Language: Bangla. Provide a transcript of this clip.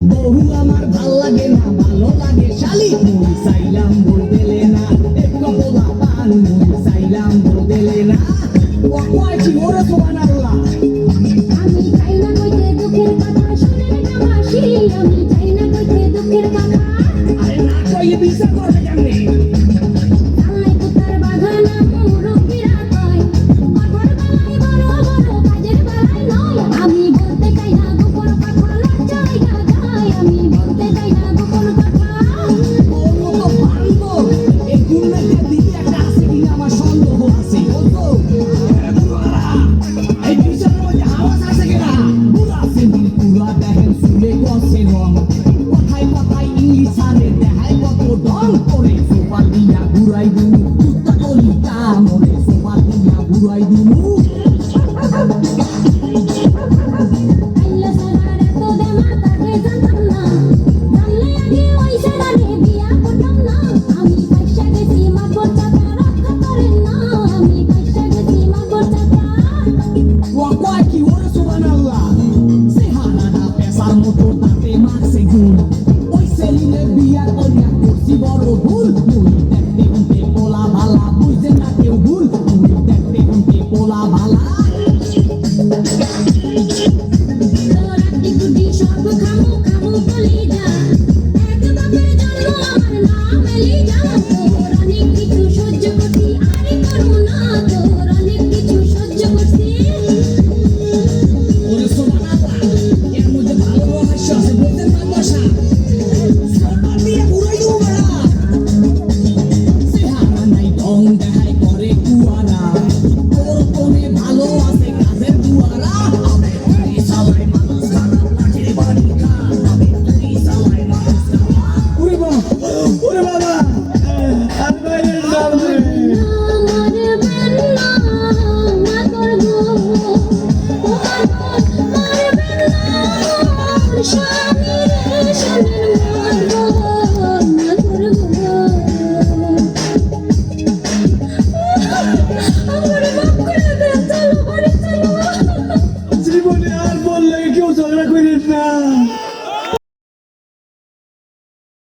বহু আমার ভাল লাগে না, ভালো লাগে শালি মুই চাইলাম বল দিলে না, এক কপলা পান মুই চাইলাম বল দিলে না। ওয়াকওয়াইছি ওরে সুবহানাল্লাহ। আমি চাই না কইতে দুঃখের কথা, শুনে না মাসি আমি চাই না কইতে দুঃখের কথা। আরে না কইলে বিচার করবে কেমনে? আল্লাহ কুতার বাগানা মুরব্বিরা কয়, অগর বেলায় বড় বড় কাজের বেলায় নয়। আমি বলতে চাই না গোপন কথা, লজ্জায় গায় আমি বলতে চাই না গোপন কথা। ওর মতো বান্দর এই দুনিয়াতে দ্বিতীয় একটা আছে কিনা আমার সন্দেহ আছে। বুঝছো? এই বিচার মধ্যে আওয়াজ আছে কিনা? পুরা সিভিল পুরা দেখেন চুলে গছে রং, কথায় কথায় ইংলিশ ছাড়ে দেখায় কত ঢং করে। সোফা দিয়া ঘুরাই দিমু কুত্তা কলিটা মরে, সোফা দিয়া ঘুরাই দিমু। আইলা সারার এত দেমা তাকে জানতাম না, জানলে আগে ওই সেরারে বিয়া করতাম না। আমি পয়সা গেছি মাগর চাচা রক্ষা করেন না, আমি পয়সা গেছি মাগর চাচা। ওয়াকওয়াইছি ওরে সুবহানাল্লাহ। চেহারাটা পেশার মতো তাতে মারছে গুণ, ওই সেলিনে বিয়া করিয়া করছি বড় ভুল। মুই দেখতে শুনতে পোলা ভালা, বুঝতে না কেউ ভুল। মুই দেখতে শুনতে পোলা ভালা। রাত্রি গুটি সব খামু খামু বলি